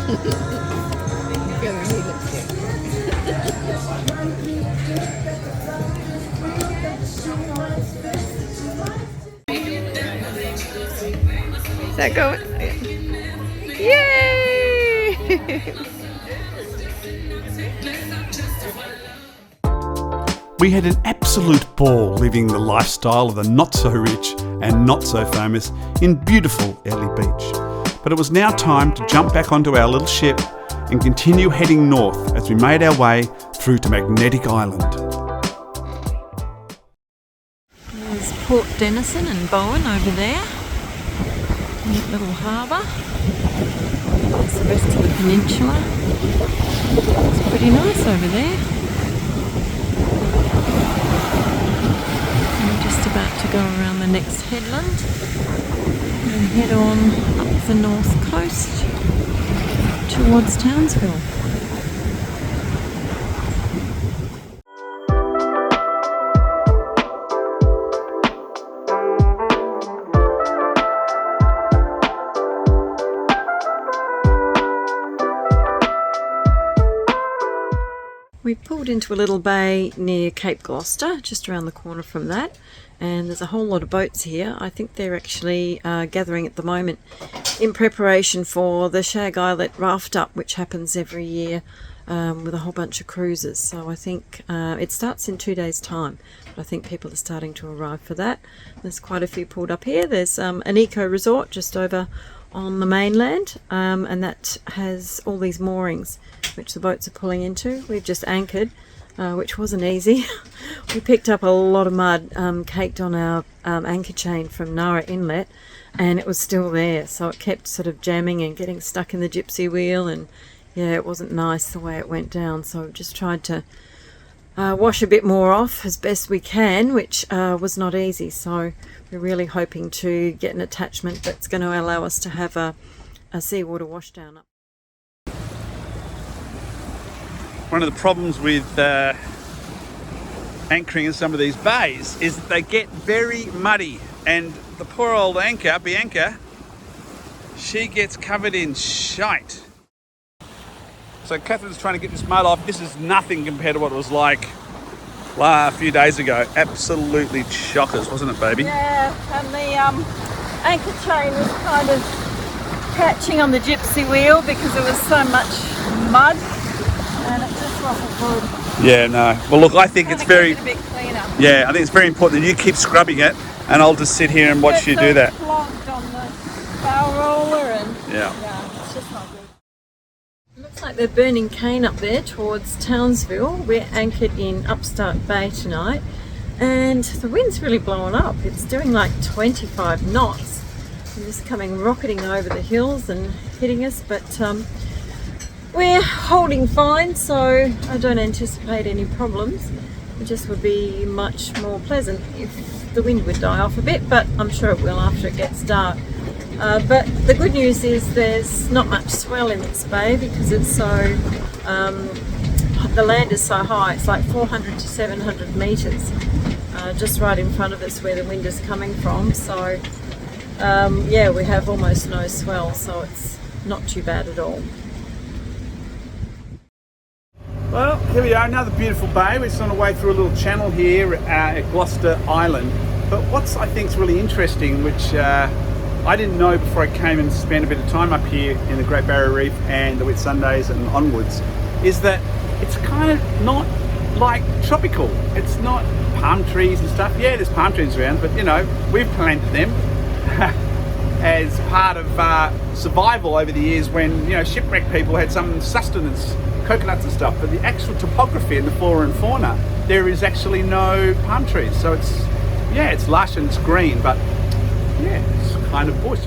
Is that going? Yay! We had an absolute ball living the lifestyle of the not-so-rich and not-so-famous in beautiful Airlie Beach. But it was now time to jump back onto our little ship and continue heading north as we made our way through to Magnetic Island. There's Port Denison and Bowen over there. Neat little harbour. There's the rest of the peninsula. It's pretty nice over there. I'm just about to go around the next headland and head on up the north coast towards Townsville. We pulled into a little bay near Cape Gloucester, just around the corner from that, and there's a whole lot of boats here. I think they're actually gathering at the moment in preparation for the Shag Islet Raft Up, which happens every year with a whole bunch of cruises. So I think it starts in 2 days' time, but I think people are starting to arrive for that. There's quite a few pulled up here. There's an eco resort just over on the mainland, and that has all these moorings which the boats are pulling into. We've just anchored, which wasn't easy. We picked up a lot of mud caked on our anchor chain from Nara Inlet, and it was still there, so it kept sort of jamming and getting stuck in the gypsy wheel, and yeah, it wasn't nice the way it went down. So we just tried to wash a bit more off as best we can, which was not easy. So we're really hoping to get an attachment that's going to allow us to have a seawater washdown up. One of the problems with anchoring in some of these bays is that they get very muddy, and the poor old anchor, Bianca, she gets covered in shite. So Catherine's trying to get this mud off. This is nothing compared to what it was like a few days ago. Absolutely shockers, wasn't it, baby? Yeah, and the anchor chain was kind of catching on the gypsy wheel because there was so much mud, and it just wasn't good. Yeah, no. Well, look, I think it's very... a bit cleaner. Yeah, I think it's very important that you keep scrubbing it, and I'll just sit here and watch you do that. Clogged on the bow roller, and yeah, it's just not good. Looks like they're burning cane up there towards Townsville. We're anchored in Upstart Bay tonight, and the wind's really blowing up. It's doing like 25 knots. And just coming rocketing over the hills and hitting us, but we're holding fine, so I don't anticipate any problems. It just would be much more pleasant if the wind would die off a bit, but I'm sure it will after it gets dark. But the good news is there's not much swell in this bay because it's so, the land is so high. It's like 400 to 700 metres just right in front of us where the wind is coming from. So yeah, we have almost no swell, so it's not too bad at all. Well, here we are, another beautiful bay. We're just on our way through a little channel here at Gloucester Island. But what's I think is really interesting, which I didn't know before I came and spent a bit of time up here in the Great Barrier Reef and the Whitsundays and onwards, is that it's kind of not like tropical. It's not palm trees and stuff. Yeah, there's palm trees around, but you know, we've planted them as part of survival over the years when, you know, shipwrecked people had some sustenance, coconuts and stuff. But the actual topography and the flora and fauna, there is actually no palm trees. So it's, yeah, it's lush and it's green, but yeah, it's kind of bush.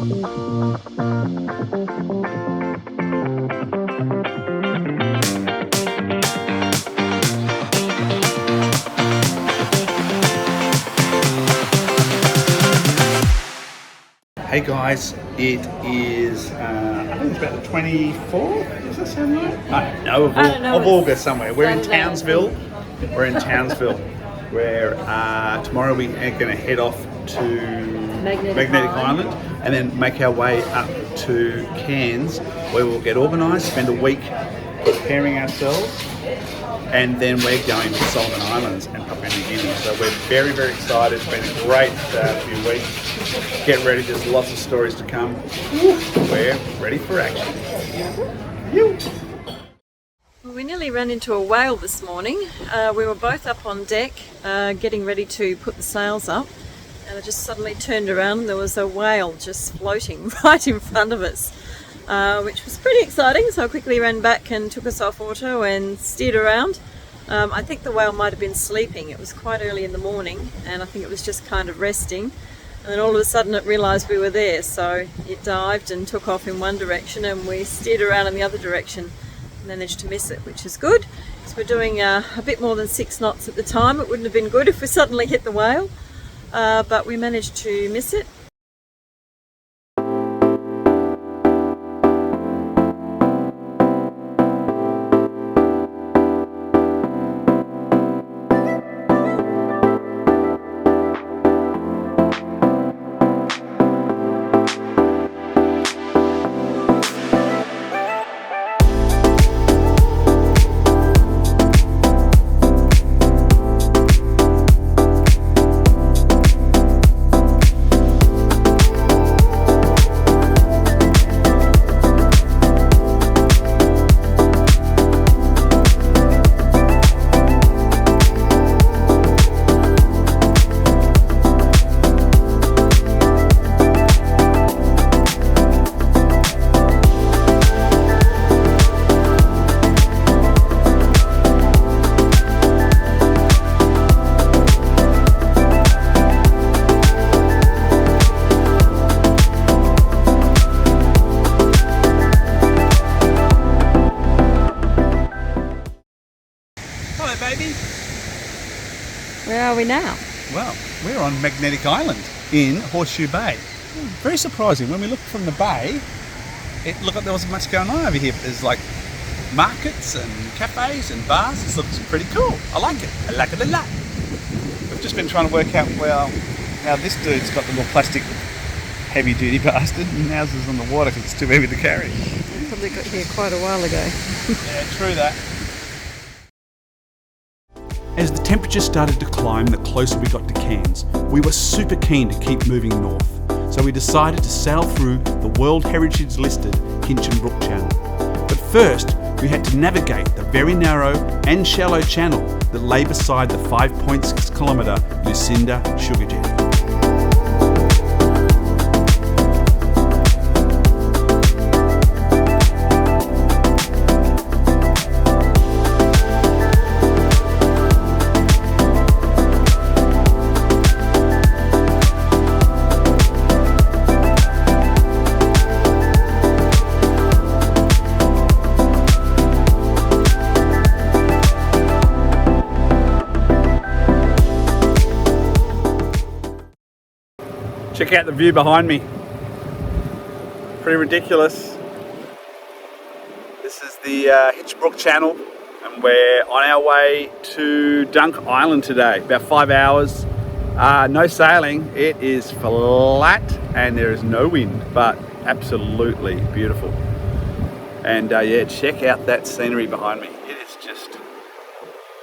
Hey guys, it is, I think it's about the 24th, does that sound right? No, of August somewhere. We're in Townsville. We're in Townsville, where tomorrow we are going to head off to Magnetic Island and then make our way up to Cairns, where we'll get organised, spend a week preparing ourselves, and then we're going to Solomon Islands and Papua New Guinea. So we're very, very excited. It's been a great few weeks. Get ready, there's lots of stories to come. We're ready for action. Well, we nearly ran into a whale this morning. We were both up on deck getting ready to put the sails up, and I just suddenly turned around and there was a whale just floating right in front of us, which was pretty exciting. So I quickly ran back and took us off auto and steered around. I think the whale might have been sleeping. It was quite early in the morning and I think it was just kind of resting. And then all of a sudden it realised we were there, so it dived and took off in one direction and we steered around in the other direction and managed to miss it, which is good. So we're doing a bit more than 6 knots at the time. It wouldn't have been good if we suddenly hit the whale, but we managed to miss it. Where are we now? Well, we're on Magnetic Island in Horseshoe Bay. Very surprising. When we looked from the bay, it looked like there wasn't much going on over here, but there's like markets and cafes and bars. This looks pretty cool. I like it. I like it a lot. We've just been trying to work out, well, how this dude's got the little plastic heavy duty bastard and ours is on the water because it's too heavy to carry. We probably got here quite a while ago. Yeah, true that. As the temperature started to climb the closer we got to Cairns, we were super keen to keep moving north, so we decided to sail through the World Heritage listed Hinchinbrook Channel. But first, we had to navigate the very narrow and shallow channel that lay beside the 5.6 kilometre Lucinda sugar jetty. Check out the view behind me. Pretty ridiculous. This is the Hinchinbrook Channel and we're on our way to Dunk Island today. About 5 hours. No sailing. It is flat and there is no wind, but absolutely beautiful. And yeah, check out that scenery behind me. It is just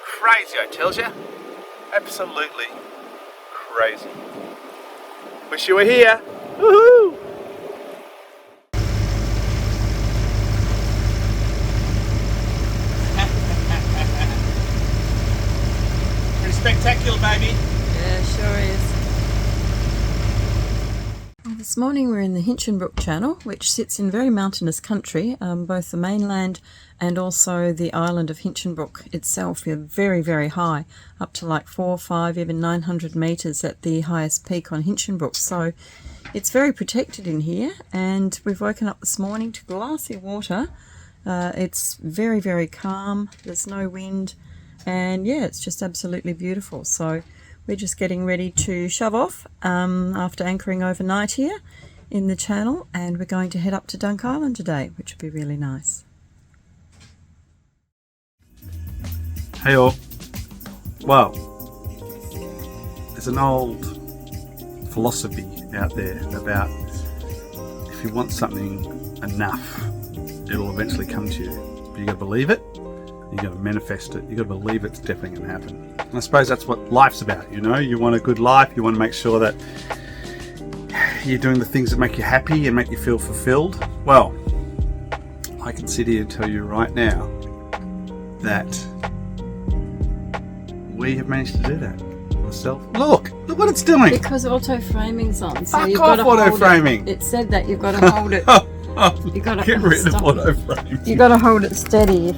crazy, I tells you. Absolutely crazy. Wish you were here. Woohoo! Pretty spectacular, baby. Yeah, sure is. Well, the This morning we're in the Hinchinbrook Channel, which sits in very mountainous country. Both the mainland and also the island of Hinchinbrook itself are very, very high, up to like 400, 500, even 900 metres at the highest peak on Hinchinbrook. So it's very protected in here, and we've woken up this morning to glassy water. It's very, very calm, there's no wind, and yeah, it's just absolutely beautiful. So we're just getting ready to shove off after anchoring overnight here in the channel, and we're going to head up to Dunk Island today, which will be really nice. Hey all. Well, there's an old philosophy out there about if you want something enough, it'll eventually come to you. But you gotta believe it, you gotta manifest it, you gotta believe it's definitely gonna happen. And I suppose that's what life's about, you know? You want a good life, you want to make sure that you're doing the things that make you happy and make you feel fulfilled. Well, I can sit here and tell you right now that we have managed to do that myself. Look what it's doing. Because auto framing's on, so Fuck you've off got to auto hold framing. it. It said that you've got to hold it. You got to Get rid of auto framing. You got to hold it steady.